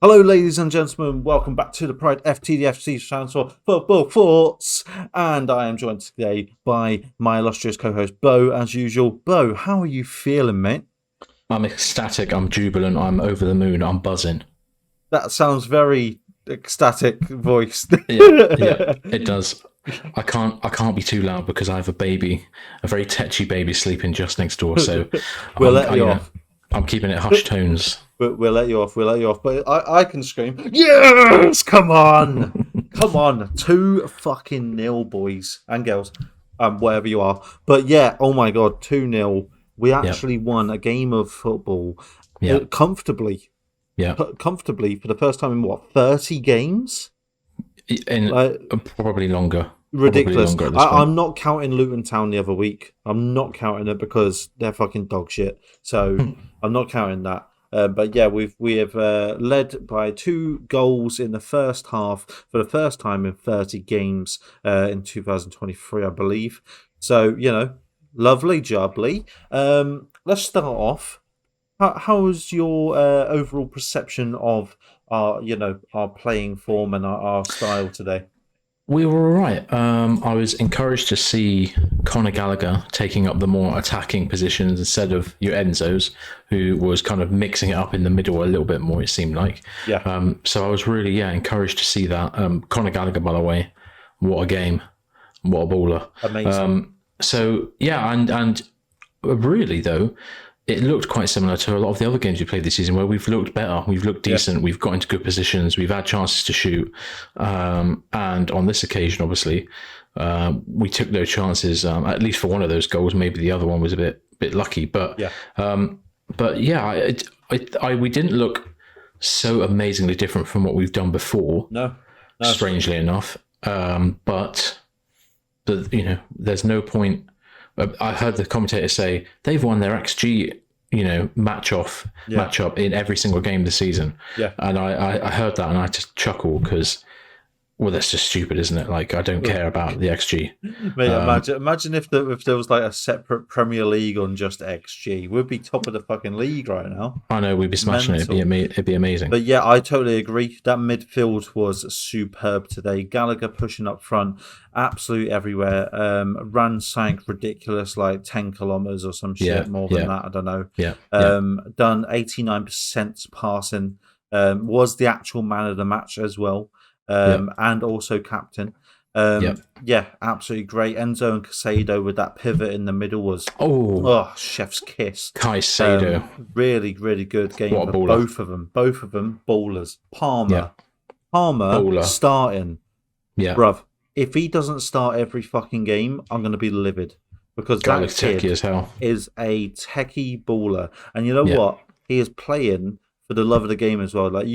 Hello, ladies and gentlemen. Welcome back to the Pride FTDFC channel for Football Thoughts. And I am joined today by my illustrious co-host, Bo, as usual. Bo, how are you feeling, mate? I'm ecstatic, I'm jubilant, I'm over the moon, I'm buzzing. That sounds very ecstatic voiced. Yeah, it does. I can't be too loud because I have a baby, a very tetchy baby sleeping just next door. So We'll I'm, let I, you you know, off. I'm keeping it hushed tones. We'll let you off. We'll let you off. But I can scream, yes! Come on! Come on. 2-0, boys and girls. Wherever you are. But yeah, oh my god, 2-0. We Yep, actually won a game of football yep, comfortably. yep. Comfortably for the first time in what, 30 games? And Like, probably longer. Probably ridiculous. longer at this point. I'm not counting Luton Town the other week. I'm not counting it because they're fucking dog shit. So I'm not counting that. But yeah, we have led by 2 goals in the first half for the first time in 30 games in 2023, I believe. So lovely jubbly. Let's start off. How was your overall perception of our playing form and our style today? We were all right. I was encouraged to see Conor Gallagher taking up the more attacking positions instead of your Enzo's, who was kind of mixing it up in the middle a little bit more, it seemed like. Yeah, So I was really, encouraged to see that. Conor Gallagher, by the way, what a game. What a baller. amazing. So, yeah, and really, though, it looked quite similar to a lot of the other games we played this season where we've looked better, we've looked Yeah. decent, we've got into good positions, we've had chances to shoot. And on this occasion, obviously, we took those chances, at least for one of those goals. Maybe the other one was a bit lucky. But, Yeah. but yeah, we didn't look so amazingly different from what we've done before, No. No. strangely enough. But there's no point. I heard the commentator say they've won their XG, matchup in every single game this season. Yeah. And I heard that and I just chuckle because, well, that's just stupid, isn't it? Like, I don't care about the XG. Mate, imagine if there was like a separate Premier League on just XG. We'd be top of the fucking league right now. I know we'd be smashing it. It'd be amazing. But yeah, I totally agree. That midfield was superb today. Gallagher pushing up front, absolute everywhere. Sank ridiculous, like 10 kilometers or some shit, more than that. I don't know. Yeah. Done 89% passing. Was the actual man of the match as well. And also captain. Yeah, absolutely great. Enzo and Casado with that pivot in the middle was chef's kiss. Caicedo, really, really good game what a for baller. both of them. Both of them ballers. Palmer Baller. starting, Yeah, bruv. If he doesn't start every fucking game, I'm gonna be livid because guy that looks techie kid as hell. is a techie baller, and you know Yeah. what? He is playing for the love of the game as well. Like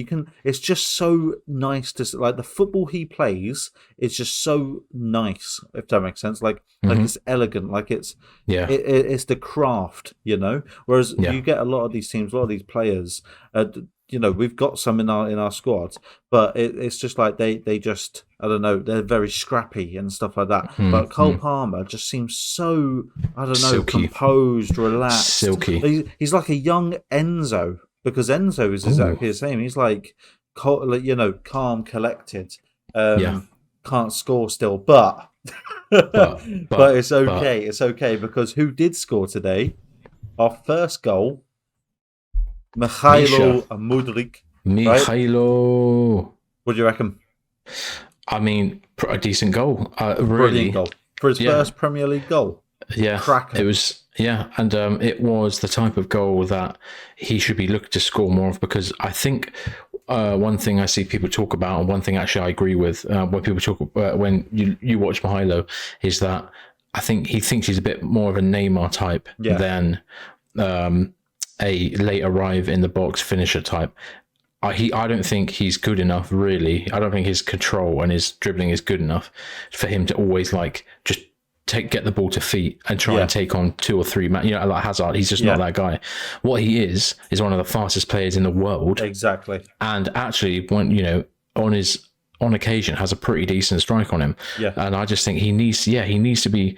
it's just so nice to like the football he plays is just so nice. If that makes sense, like it's elegant, like it's the craft, Whereas you get a lot of these teams, a lot of these players. We've got some in our squad, but it's just like they just I don't know, they're very scrappy and stuff like that. But Cole Palmer just seems so I don't know, Silky. composed, relaxed, Silky. He's like a young Enzo. Because Enzo is exactly the same. He's like, calm, collected. Can't score still, but it's okay. It's okay because who did score today? Our first goal, Mikhailo MUDRYK. Mihailo. What do you reckon? I mean, a decent goal. Really. Brilliant goal for his first Premier League goal. Yeah, Cracker. it was. Yeah, and it was the type of goal that he should be looked to score more of because I think one thing I see people talk about, and one thing actually I agree with when people talk when you watch Mihailo is that I think he thinks he's a bit more of a Neymar type than a late arrive in the box finisher type. I don't think he's good enough, really. I don't think his control and his dribbling is good enough for him to always just get the ball to feet and try and take on 2 or 3 men. Like Hazard, he's just not that guy. What he is one of the fastest players in the world. Exactly. And actually, when on occasion has a pretty decent strike on him. Yeah. And I just think he needs to be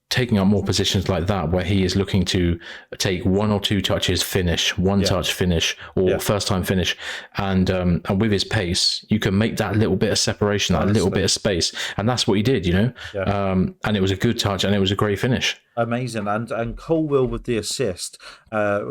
taking up more positions like that, where he is looking to take 1 or 2 touches, finish, touch finish, or first time finish, and with his pace, you can make that little bit of separation, that little bit of space, and that's what he did, and it was a good touch, and it was a great finish. Amazing. And Colwill with the assist.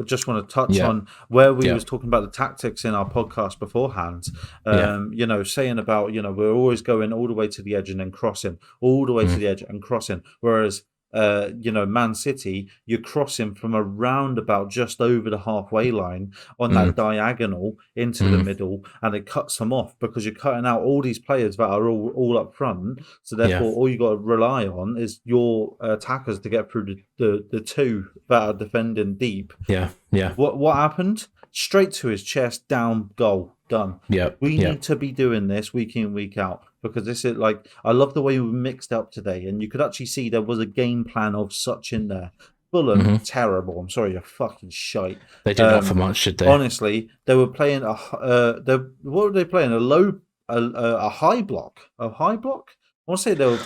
Just want to touch on where we was talking about the tactics in our podcast beforehand. Saying about, we're always going all the way to the edge and then crossing, all the way to the edge and crossing. Whereas, Man City, you're crossing from around about just over the halfway line on that diagonal into the middle, and it cuts them off because you're cutting out all these players that are all up front. So therefore, all you got to rely on is your attackers to get through the 2 that are defending deep. Yeah. What happened? Straight to his chest, down, goal, done. We need to be doing this week in, week out, because this is I love the way we mixed up today, and you could actually see there was a game plan of such in there. Fulham, terrible. I'm sorry, you're fucking shite. They didn't offer much, did they? Honestly, they were playing what were they playing? A high block. A high block? I want to say they were.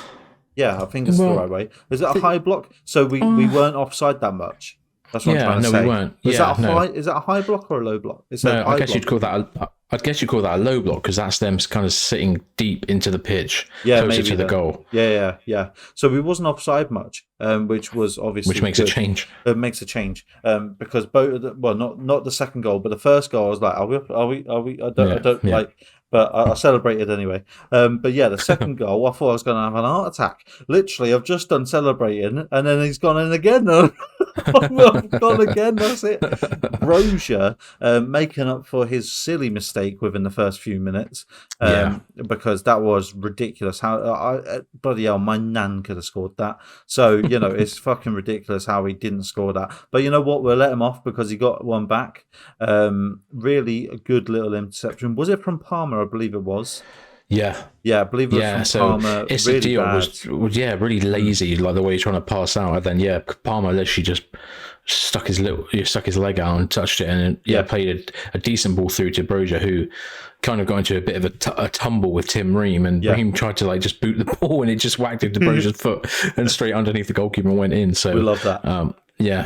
Yeah, I think it's the right way. Is it a high block? So we weren't offside that much. That's what I'm trying to say. No, we weren't. Is that a high block or a low block? I guess you'd call that a low block, because that's them kind of sitting deep into the pitch, closer to the goal. Yeah. So we wasn't offside much, which was obviously which makes a change. It makes a change, because both not the second goal, but the first goal, I was like, are we? I don't like. But I celebrated anyway. But yeah, the second goal, I thought I was going to have an heart attack. Literally, I've just done celebrating, and then he's gone in again. I've gone again, that's it. Brozier making up for his silly mistake within the first few minutes, because that was ridiculous. How bloody hell, my nan could have scored that. So, it's fucking ridiculous how he didn't score that. But you know what? We'll let him off because he got one back. Really a good little interception. Was it from Palmer? I believe it was. Yeah, I believe it was from Palmer. It's really a deal. Bad. Was really lazy, like the way he's trying to pass out, and then Palmer literally just stuck his leg out and touched it, and played a decent ball through to Brozier, who kind of got into a bit of a tumble with Tim Ream, and Ream tried to just boot the ball, and it just whacked into Brozier's foot and straight underneath the goalkeeper and went in. So we love that.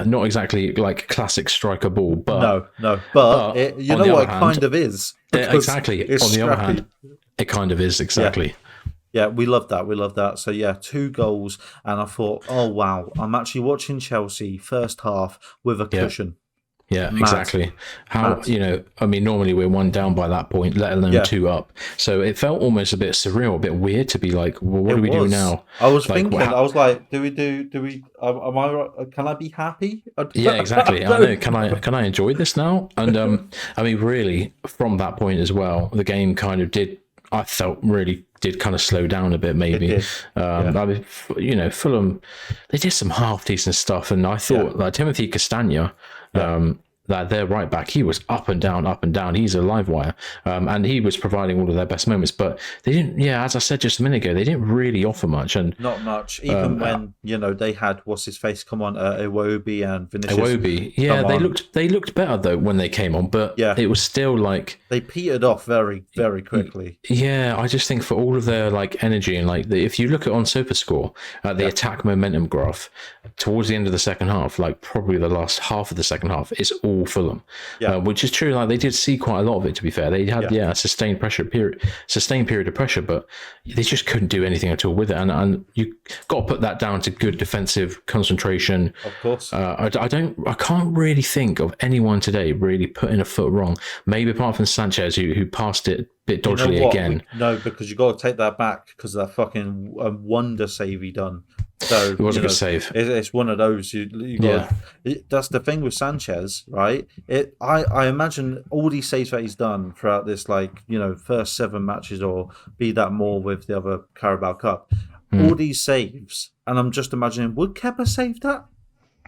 Not exactly like classic striker ball, but no. But you know what it kind of is. Exactly. On the scrappy. other hand, it kind of is exactly. Yeah, we love that. So 2 goals, and I thought, oh wow, I'm actually watching Chelsea first half with a cushion. Yeah, exactly. Normally we're 1 down by that point, let alone 2 up. So it felt almost a bit surreal, a bit weird to be like, well, what do we do now? I was thinking, I was like, do we, am I, can I be happy? Yeah, exactly. I know. Can I enjoy this now? And really, from that point as well, the game kind of I felt really did kind of slow down a bit, maybe. Fulham, they did some half decent stuff, and I thought like Timothy Castagna, that their right back, he was up and down. He's a live wire, and he was providing all of their best moments. But they didn't. Yeah, as I said just a minute ago, they didn't really offer much, and not much. Even when they had what's his face come on, Iwobi and Vinicius. Iwobi, they looked better though when they came on, but it was still like they petered off very, very quickly. Yeah, I just think for all of their energy and if you look at on SofaScore, the attack momentum graph towards the end of the second half, probably the last half of the second half, is all Fulham, which is true. They did see quite a lot of it. To be fair, they had a sustained period of pressure, but they just couldn't do anything at all with it. And you got to put that down to good defensive concentration. Of course, I can't really think of anyone today really putting a foot wrong. Maybe apart from Sanchez, who passed it a bit dodgily again. No, because you got to take that back because of that fucking wonder save he done. So it was a good save. It's one of those you got. That's the thing with Sanchez, right? I imagine all these saves that he's done throughout this, first 7 matches, or be that more with the other Carabao Cup. All these saves, and I'm just imagining, would Kepa save that?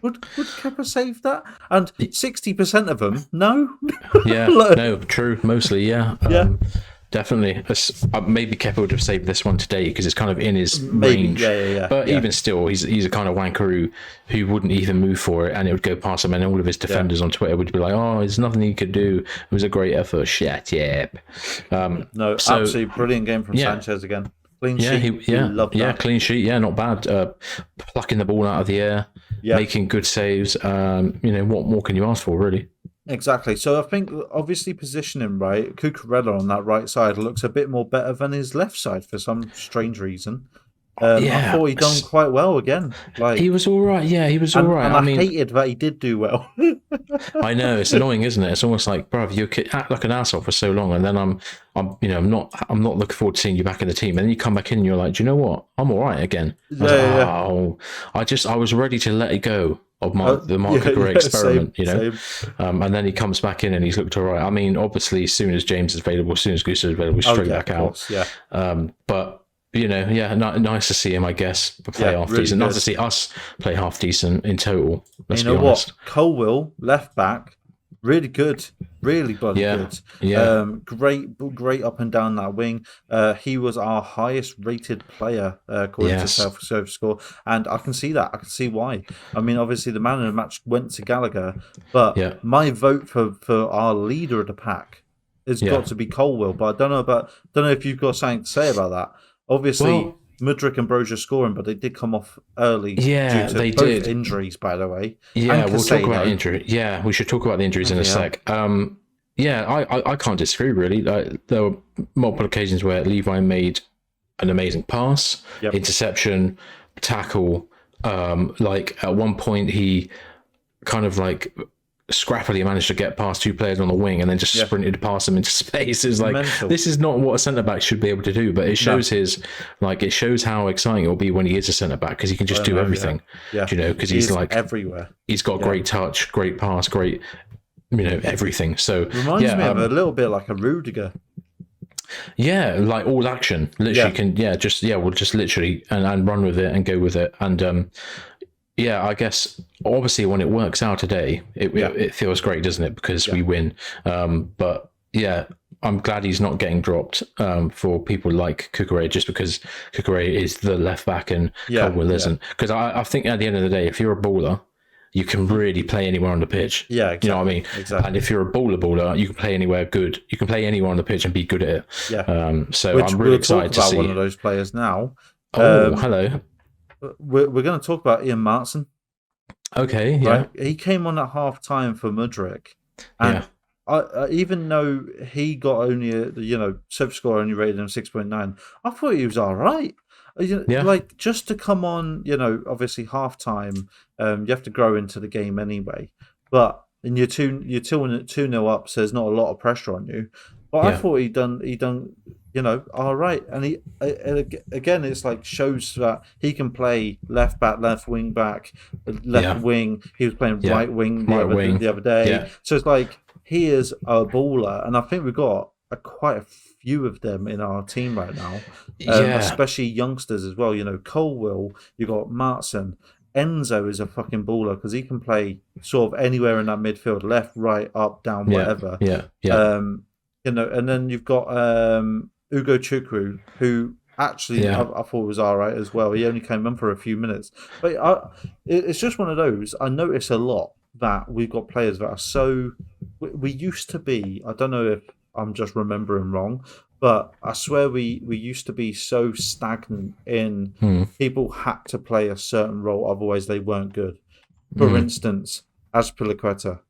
Would Kepa save that? And 60% of them, no. No, true. Mostly, definitely. Maybe Kepa would have saved this one today because it's kind of in his range. But even still, he's a kind of wanker who wouldn't even move for it, and it would go past him, and all of his defenders on Twitter would be like, "Oh, there's nothing he could do. It was a great effort." Shit, absolutely brilliant game from Sanchez again. Clean Yeah, sheet. You love that. clean sheet. Yeah, not bad. Plucking the ball out of the air, Yeah. making good saves. What more can you ask for, really? Exactly. So I think obviously positioning right, Cucurella on that right side looks a bit more better than his left side for some strange reason. I Yeah, thought he done quite well again. he Like, was all right. Yeah, he was all right. and I I mean, hated that he did do well. I know it's annoying, isn't it? It's almost like, bruv, you act like an asshole for so long, and then I'm not looking forward to seeing you back in the team, and then you come back in, and you're like, do you know what? I'm all right again. I was like, Yeah. oh, I was ready to let it go of the Mark Yeah, Cucurella experiment, same. and then he comes back in and he's looked all right. I mean, obviously, as soon as James is available, as soon as Gusto is available, Oh straight yeah, back of out. course, yeah. But nice to see him, I guess, play half really decent. good. Nice to see us play half decent in total. Let's You be know honest. what? Colwill, left back, really good, really bloody Yeah, good. yeah. Great up and down that wing. He was our highest rated player according to Yes. self-service score, and I can see that. I can see why. I mean, obviously the man of the match went to Gallagher, but Yeah. my vote for our leader of the pack has Yeah. got to be Colwill. But I don't know if you've got something to say about that. Obviously. Well, MUDRYK and Brozier scoring, but they did come off early yeah, due to they both did. injuries, by the way. Yeah, And we'll talk about Casado. injury. Yeah, we should talk about the injuries in a Bloody sec. Yeah, I can't disagree really. There were multiple occasions where Levi made an amazing pass, Yep. interception, tackle. Like at one point he kind of like scrappily managed to get past two players on the wing and then just sprinted past them into space. It's like Mental. this is not what a centre back should be able to do, but it shows it shows how exciting it will be when he is a centre back because he can just do everything. Yeah. Because he's like everywhere. He's got great touch, great pass, great everything. So Reminds me of a little bit like a Rudiger. Yeah, like all action. Literally we'll just literally and run with it and go with it. And I guess obviously when it works out today, it feels great, doesn't it? Because we win. But yeah, I'm glad he's not getting dropped for people like Cucurella, just because Cucurella is the left back and Colwill isn't. Because I think at the end of the day, if you're a baller, you can really play anywhere on the pitch. Yeah, exactly. You know what I mean? Exactly. And if you're a baller, you can play anywhere good. You can play anywhere on the pitch and be good at it. Yeah. So I'm really excited to see one of those players now. Hello. We're going to talk about Ian Martson. Okay, yeah. Right? He came on at half time for MUDRYK. And even though he got only Civ score only rated him 6.9, I thought he was all right. Like just to come on, obviously half time, you have to grow into the game anyway. But and you're 2-0 up, so there's not a lot of pressure on you. But I thought he done all right. And he again, it's like shows that he can play left back, left wing back, left wing. He was playing right wing the other day. Yeah. So it's like he is a baller, and I think we've got quite a few of them in our team right now. Especially youngsters as well. Colwill, you got Martson. Enzo is a fucking baller because he can play sort of anywhere in that midfield, left, right, up, down, whatever. And then you've got Ugo Chukwu, who actually I thought was all right as well. He only came in for a few minutes, but it's just one of those. I notice a lot that we've got players that are so. We used to be. I don't know if I'm just remembering wrong, but I swear we used to be so stagnant in people had to play a certain role, otherwise they weren't good. For instance, Azpilicueta,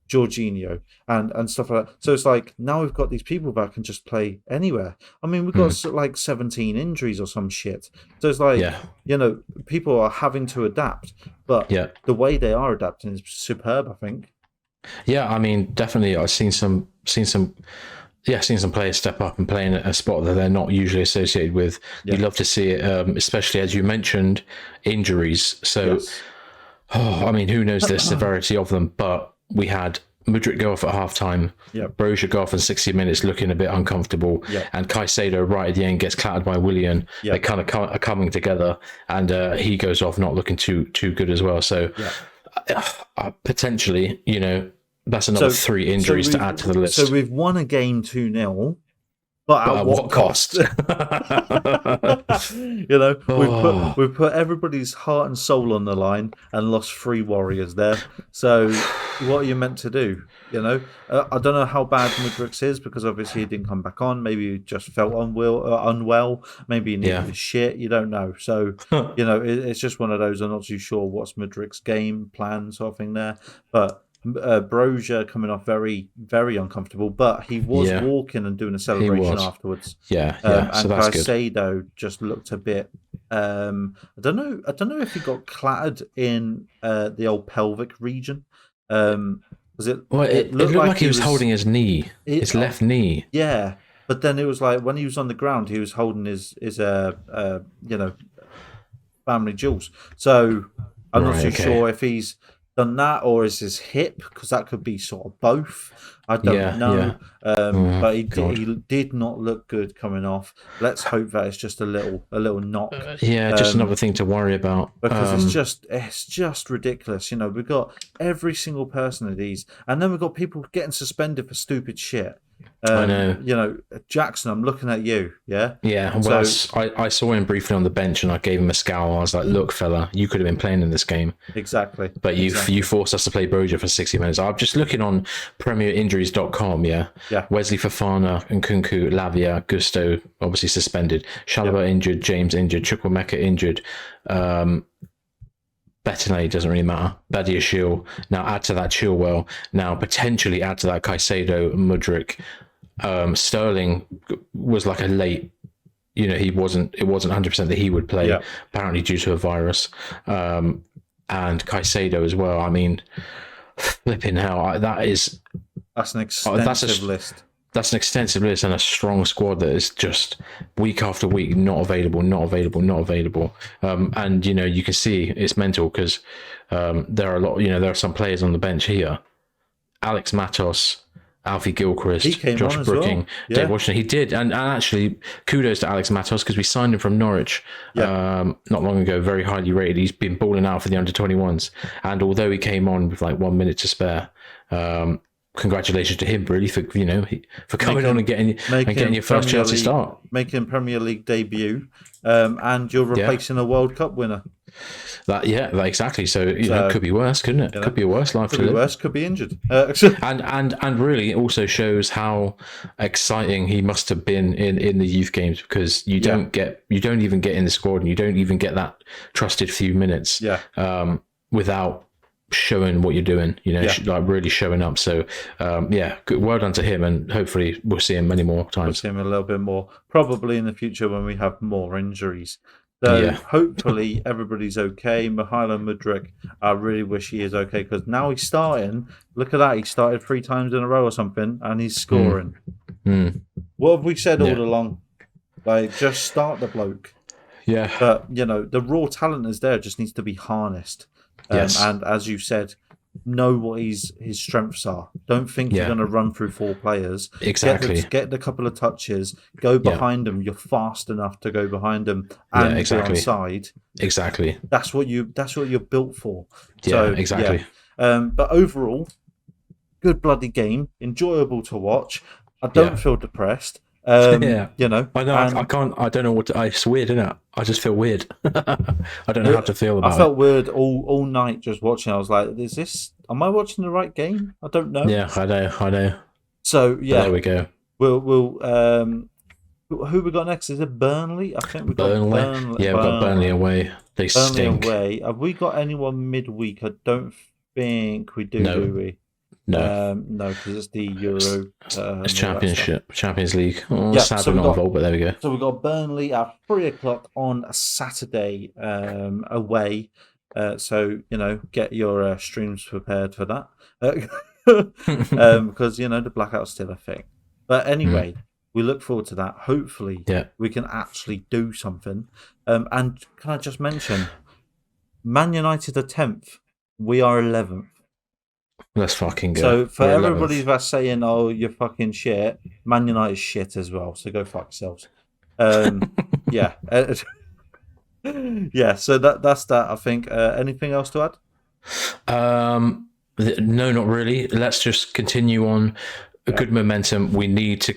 Jorginho, and stuff like that. So it's like now we've got these people that can just play anywhere. I mean, we've got like 17 injuries or some shit. So it's like people are having to adapt, but the way they are adapting is superb, I think. Yeah, I mean, definitely. I've seen some players step up and play in a spot that they're not usually associated with. You love to see it, especially as you mentioned, injuries. So, I mean, who knows the severity of them? But we had MUDRYK go off at halftime. Brozier go off in 60 minutes, looking a bit uncomfortable, and Caicedo right at the end gets clattered by Willian. They kind of are coming together, and he goes off not looking too good as well. So. Potentially, that's another 3 injuries to add to the list. So we've won a game 2-0, but at what cost? We've put everybody's heart and soul on the line and lost 3 warriors there. So what are you meant to do? You know, I don't know how bad MUDRYK is because obviously he didn't come back on. Maybe he just felt unwell. Maybe he needed his shit. You don't know. So, you know, it's just one of those. I'm not too sure what's MUDRYK's game plan sort of thing there. But Brozier coming off very, very uncomfortable, but he was walking and doing a celebration afterwards. And so that's Caicedo just looked a bit. I don't know if he got clattered in the old pelvic region. It looked like he was holding his knee, his left knee. Yeah, but then it was like when he was on the ground, he was holding his family jewels. So I'm not too sure if he's done that or is his hip, because that could be sort of both. I don't know. But he did not look good coming off. Let's hope that it's just a little knock. Just another thing to worry about, because it's just ridiculous. You know, we've got every single person of these, and then we've got people getting suspended for stupid shit. I know. You know, Jackson, I'm looking at you. Yeah. Yeah. Well, I saw him briefly on the bench, and I gave him a scowl. I was like, "Look, fella, you could have been playing in this game." Exactly. But you forced us to play Brozier for 60 minutes. I'm just looking on PremierInjuries.com. Yeah. Wesley Fofana and Nkunku, Lavia, Gusto obviously suspended. Chalobah injured. James injured. Chukwuemeka injured. Bettinelli doesn't really matter. Badiashile. Now add to that Chilwell. Now potentially add to that Caicedo, MUDRYK. Sterling was like a late. You know, it wasn't 100% that he would play. Apparently due to a virus. And Caicedo as well. I mean, flipping hell. That's an extensive list. That's an extensive list and a strong squad that is just week after week not available. And you know, you can see it's mental because there are a lot. You know, there are some players on the bench here. Alex Matos, Alfie Gilchrist, Josh Brooking, Dave Washington. He did, and actually, kudos to Alex Matos because we signed him from Norwich not long ago. Very highly rated. He's been balling out for the under-21s, and although he came on with like 1 minute to spare. Congratulations to him, really, for coming on and getting your first Chelsea start, making Premier League debut, and you're replacing a World Cup winner. Exactly. So you know, could be worse, couldn't it? Could be a worse life to live. Could be worse. Could be injured. And really, it also shows how exciting he must have been in the youth games because you don't even get in the squad and you don't even get that trusted few minutes. Without showing what you're doing, you know, like really showing up. So good, well done to him, and hopefully we'll see him many more times. We'll see him a little bit more probably in the future when we have more injuries. So hopefully everybody's okay. Mykhailo MUDRYK, I really wish he is okay because now he's starting. Look at that, he started 3 times in a row or something and he's scoring. What have we said all along? Like, just start the bloke. But you know, the raw talent is there, just needs to be harnessed. And as you said, know what his strengths are. Don't think you're going to run through 4 players. Exactly. Get the couple of touches. Go behind them. You're fast enough to go behind them and be on side. Exactly. That's what you're built for. Exactly. But overall, good bloody game. Enjoyable to watch. I don't feel depressed. You know, I know. I can't. I don't know what. It's weird, isn't it? I just feel weird. I don't know how to feel about it. I felt weird all night just watching. I was like, am I watching the right game? I don't know. Yeah, I know. So but there we go. We'll who we got next? Is it Burnley? I think we got Burnley. Yeah, we've got Burnley away. They stink. Away. Have we got anyone midweek? I don't think we do. Do we? No, because it's the Euro. It's Champions League. Sad we're not involved, but there we go. So we've got Burnley at 3:00 on Saturday away. So you know, get your streams prepared for that, because you know the blackout's still a thing. But anyway, we look forward to that. Hopefully, we can actually do something. And can I just mention, Man United are 10th. We are 11th. Let's fucking go. So for everybody that's saying, "Oh, you're fucking shit," Man United's shit as well. So go fuck yourselves. Yeah. So that's that. I think. Anything else to add? No, not really. Let's just continue on. Good momentum. We need to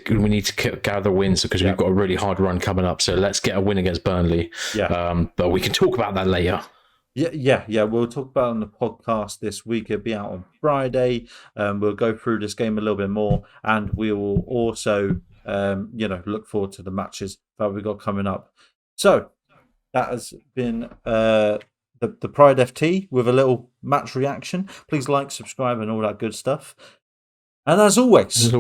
gather wins because we've got a really hard run coming up. So let's get a win against Burnley. But we can talk about that later. Yeah. We'll talk about it on the podcast this week. It'll be out on Friday. We'll go through this game a little bit more, and we will also, look forward to the matches that we've got coming up. So that has been the Pride FT with a little match reaction. Please like, subscribe, and all that good stuff. And as always,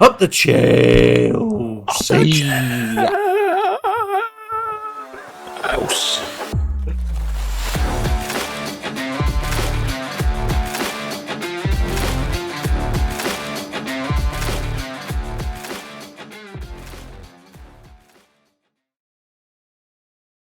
up the Chelsea.